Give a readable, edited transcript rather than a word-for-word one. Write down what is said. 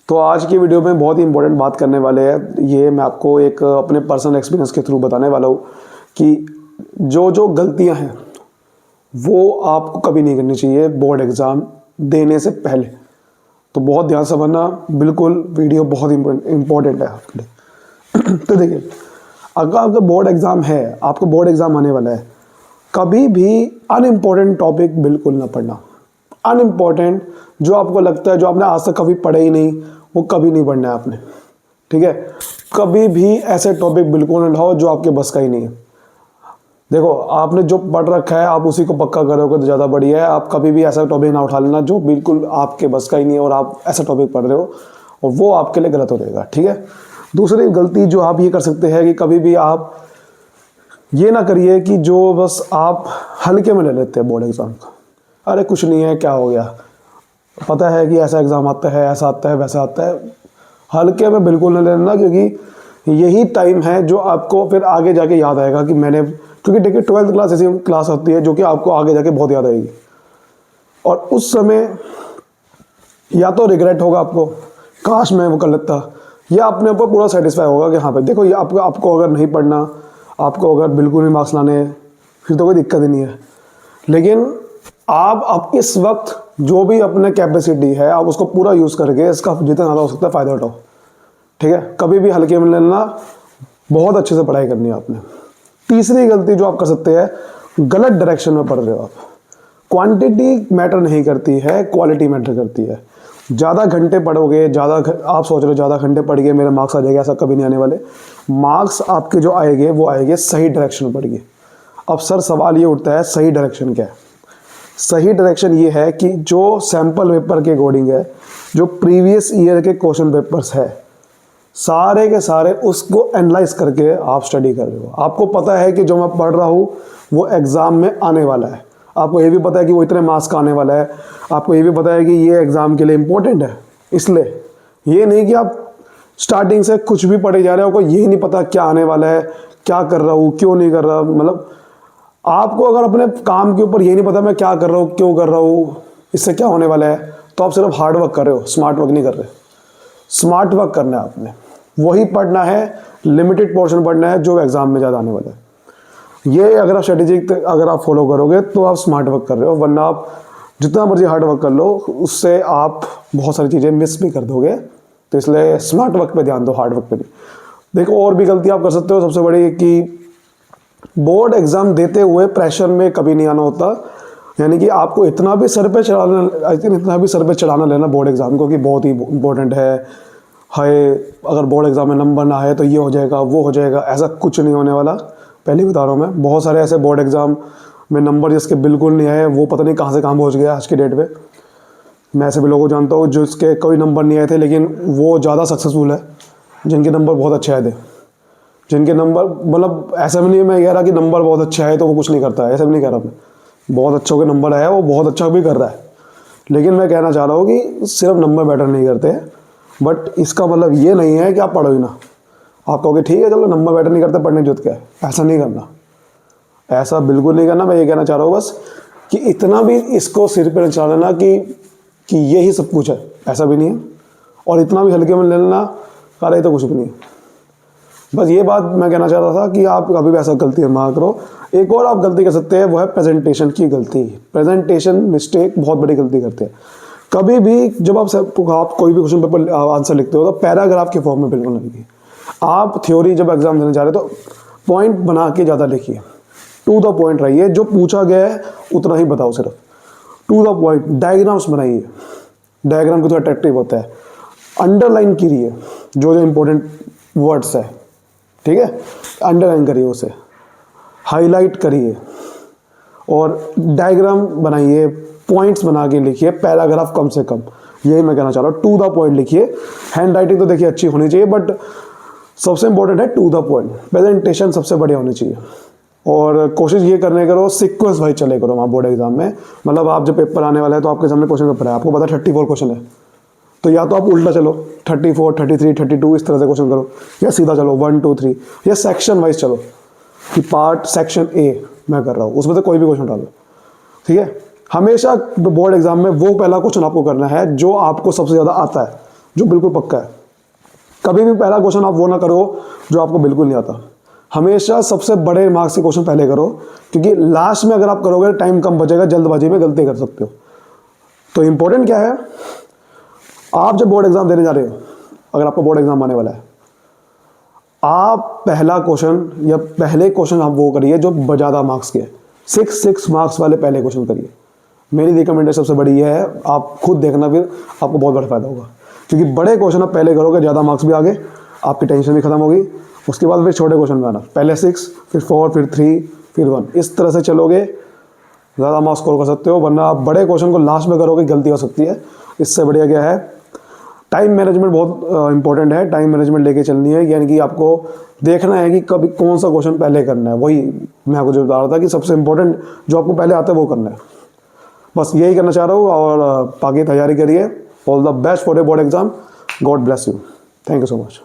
तो आज की वीडियो में बहुत ही इंपॉर्टेंट बात करने वाले हैं। ये मैं आपको एक अपने पर्सनल एक्सपीरियंस के थ्रू बताने वाला हूँ कि जो गलतियाँ हैं वो आपको कभी नहीं करनी चाहिए बोर्ड एग्ज़ाम देने से पहले। तो बहुत ध्यान से समझना, बिल्कुल वीडियो बहुत इंपॉर्टेंट है आपके लिए। तो देखिए, अगर आपका बोर्ड एग्ज़ाम है, आपको बोर्ड एग्ज़ाम आने वाला है, कभी भी अनइम्पॉर्टेंट टॉपिक बिल्कुल ना पढ़ना। अनइम्पॉर्टेंट जो आपको लगता है, जो आपने आज तक कभी पढ़े ही नहीं, वो कभी नहीं पढ़ना है आपने, ठीक है। कभी भी ऐसे टॉपिक बिल्कुल ना लाओ जो आपके बस का ही नहीं है। देखो, आपने जो पढ़ रखा है आप उसी को पक्का करोगे तो ज़्यादा बढ़िया है। आप कभी भी ऐसा टॉपिक ना उठा लेना जो बिल्कुल आपके बस का ही नहीं है और आप ऐसा टॉपिक पढ़ रहे हो, और वो आपके लिए गलत हो जाएगा, ठीक है। दूसरी गलती जो आप ये कर सकते हैं कि कभी भी आप ये ना करिए कि जो बस आप हल्के में ले लेते हैं बोर्ड एग्ज़ाम को। अरे कुछ नहीं है, क्या हो गया, पता है कि ऐसा एग्ज़ाम आता है, ऐसा आता है, वैसा आता है। हल्के में बिल्कुल नहीं लेना, क्योंकि यही टाइम है जो आपको फिर आगे जाके याद आएगा कि मैंने, क्योंकि देखिए 12th क्लास ऐसी क्लास होती है जो कि आपको आगे जाके बहुत याद आएगी, और उस समय या तो रिग्रेट होगा आपको, काश मैं वो कर लेता, या अपने ऊपर पूरा सेटिस्फाई होगा कि हाँ भाई देखो, ये आपको अगर नहीं पढ़ना, आपको अगर बिल्कुल नहीं मार्क्स लाने, फिर तो कोई दिक्कत ही नहीं है। लेकिन आप इस वक्त जो भी अपने कैपेसिटी है आप उसको पूरा यूज़ करके इसका जितना ज़्यादा हो सकता है फ़ायदा उठाओ, ठीक है। कभी भी हल्के में लेना, बहुत अच्छे से पढ़ाई करनी है आपने। तीसरी गलती जो आप कर सकते हैं, गलत डायरेक्शन में पढ़ रहे हो आप। क्वांटिटी मैटर नहीं करती है, क्वालिटी मैटर करती है। ज़्यादा घंटे पढ़ोगे, आप सोच रहे हो ज़्यादा घंटे पढ़ के मेरे मार्क्स आ जाएंगे, ऐसा कभी नहीं आने वाले। मार्क्स आपके जो आएंगे वो आएंगे सही डायरेक्शन में पढ़ के। अब सर सवाल ये उठता है, सही डायरेक्शन क्या है? सही डायरेक्शन ये है कि जो सैम्पल पेपर के अकॉर्डिंग है, जो प्रीवियस ईयर के क्वेश्चन पेपर्स है, सारे के सारे उसको एनालाइज करके आप स्टडी कर रहे हो। आपको पता है कि जो मैं पढ़ रहा हूँ वो एग्ज़ाम में आने वाला है। आपको ये भी पता है कि वो इतने मार्क्स का आने वाला है। आपको ये भी पता है कि ये एग्ज़ाम के लिए इम्पोर्टेंट है। इसलिए ये नहीं कि आप स्टार्टिंग से कुछ भी पढ़े जा रहे हो, आपको ये नहीं पता क्या आने वाला है, क्या कर रहा हूँ, क्यों नहीं कर रहा। मतलब आपको अगर अपने काम के ऊपर ये नहीं पता मैं क्या कर रहा हूँ, क्यों कर रहा हूँ, इससे क्या होने वाला है, तो आप सिर्फ हार्ड वर्क कर रहे हो, स्मार्ट वर्क नहीं कर रहे। स्मार्ट वर्क करना है आपने, वही पढ़ना है, लिमिटेड पोर्शन पढ़ना है जो एग्ज़ाम में ज़्यादा आने वाला है। ये अगर आप स्ट्रेटेजिक अगर आप फॉलो करोगे तो आप स्मार्ट वर्क कर रहे हो, वरना आप जितना मर्जी हार्ड वर्क कर लो उससे आप बहुत सारी चीज़ें मिस भी कर दोगे। तो इसलिए स्मार्ट वर्क पे ध्यान दो, हार्ड वर्क पे नहीं। देखो, और भी गलती आप कर सकते हो सबसे बड़ी, कि बोर्ड एग्ज़ाम देते हुए प्रेशर में कभी नहीं आना होता। यानी कि आपको इतना भी सर पे चढ़ाना लेना बोर्ड एग्ज़ाम को कि बहुत ही इंपॉर्टेंट है, हाय अगर बोर्ड एग्ज़ाम में नंबर ना आए तो ये हो जाएगा, वो हो जाएगा। ऐसा कुछ नहीं होने वाला, पहले ही बता रहा हूँ मैं। बहुत सारे ऐसे बोर्ड एग्ज़ाम में नंबर जिसके बिल्कुल नहीं आए, वो पता नहीं कहाँ से कहाँ पहुँच गया आज की डेट पे। मैं ऐसे भी लोगों को जानता हूँ जिसके कोई नंबर नहीं आए थे, लेकिन वो ज़्यादा सक्सेसफुल है जिनके नंबर बहुत अच्छे आए थे। जिनके नंबर, मतलब ऐसा भी नहीं मैं कह रहा कि नंबर बहुत अच्छे आए तो वो कुछ नहीं करता है, ऐसा भी नहीं कह रहा मैं। बहुत अच्छों के नंबर आया, वो बहुत अच्छा भी कर रहा है। लेकिन मैं कहना चाह रहा हूँ कि सिर्फ नंबर मैटर नहीं करते, बट इसका मतलब ये नहीं है कि आप पढ़ो ही ना। आप कहोगे ठीक है चलो नंबर मैटर नहीं करते, पढ़ने की जरूरत क्या है, ऐसा नहीं करना, ऐसा बिल्कुल नहीं करना। मैं ये कहना चाह रहा हूँ बस कि इतना भी इसको सिर पर चढ़ा लेना कि ये ही सब कुछ है, ऐसा भी नहीं है। और इतना भी हल्के में ले लेना, अरे तो कुछ भी नहीं है। बस ये बात मैं कहना चाह रहा था कि आप कभी भी ऐसा गलती ना करो। एक और आप गलती कर सकते हैं, वो है प्रेजेंटेशन की गलती। प्रेजेंटेशन मिस्टेक बहुत बड़ी गलती करते हैं। कभी भी जब आप कोई भी क्वेश्चन पेपर आंसर लिखते हो तो पैराग्राफ के फॉर्म में बिल्कुल नहीं लिखिए। आप थ्योरी जब एग्जाम देने जा रहे हो तो पॉइंट बना के ज़्यादा लिखिए, टू द पॉइंट रहिए। जो पूछा गया है उतना ही बताओ, सिर्फ टू द पॉइंट। डायग्राम्स बनाइए, डायग्राम को थोड़ा अट्रैक्टिव होता है। अंडरलाइन कीजिए जो इंपॉर्टेंट वर्ड्स है, ठीक है, अंडरलाइन करिए उसे, हाईलाइट करिए और डायग्राम बनाइए, पॉइंट्स बना के लिखिए, पैराग्राफ कम से कम। यही मैं कहना चाह रहा हूँ, टू द पॉइंट लिखिए। हैंड राइटिंग तो देखिए अच्छी होनी चाहिए, बट सबसे इंपॉर्टेंट है टू द पॉइंट। प्रेजेंटेशन सबसे बढ़िया होनी चाहिए। और कोशिश ये करने करो सीक्वेंस वाइज चले करो वहाँ बोर्ड एग्जाम में। मतलब आप जब पेपर आने वाला है तो आपके सामने क्वेश्चन पेपर है, आपको पता है 34 क्वेश्चन है, तो या तो आप उल्टा चलो 34, 33, 32 इस तरह से क्वेश्चन करो, या सीधा चलो 1, 2, 3, या सेक्शन वाइज चलो कि पार्ट सेक्शन ए मैं कर रहा हूँ, उसमें से कोई भी क्वेश्चन डालो, ठीक है। हमेशा बोर्ड एग्जाम में वो पहला क्वेश्चन आपको करना है जो आपको सबसे ज़्यादा आता है, जो बिल्कुल पक्का है। कभी भी पहला क्वेश्चन आप वो ना करो जो आपको बिल्कुल नहीं आता। हमेशा सबसे बड़े मार्क्स के क्वेश्चन पहले करो, क्योंकि लास्ट में अगर आप करोगे टाइम कम बचेगा, जल्दबाजी में गलती कर सकते हो। तो इंपॉर्टेंट क्या है, आप जब बोर्ड एग्जाम देने जा रहे हो, अगर आपका बोर्ड एग्जाम आने वाला है, आप पहला क्वेश्चन या पहले क्वेश्चन आप वो करिए जो ज़्यादा मार्क्स के, 6 मार्क्स वाले पहले क्वेश्चन करिए। मेरी रिकमेंडेशन सबसे बड़ी ये है, आप खुद देखना, फिर आपको बहुत बड़ा फायदा होगा। क्योंकि बड़े क्वेश्चन आप पहले करोगे, ज़्यादा मार्क्स भी आगे, आपकी टेंशन भी खत्म होगी। उसके बाद फिर छोटे क्वेश्चन में आना, पहले 6, फिर 4, फिर 3, फिर 1, इस तरह से चलोगे, ज़्यादा मार्क्स स्कोर कर सकते हो। वरना आप बड़े क्वेश्चन को लास्ट में करोगे, गलती हो सकती है। इससे बढ़िया क्या है, टाइम मैनेजमेंट बहुत इंपॉर्टेंट है। टाइम मैनेजमेंट लेके चलनी है, यानी कि आपको देखना है कि कभी कौन सा क्वेश्चन पहले करना है। वही मैं आपको जो बता रहा था कि सबसे इंपॉर्टेंट जो आपको पहले आता है वो करना है। बस यही करना चाह रहा हूँ, और बाकी तैयारी करिए। All the best for a board exam. God bless you. Thank you so much.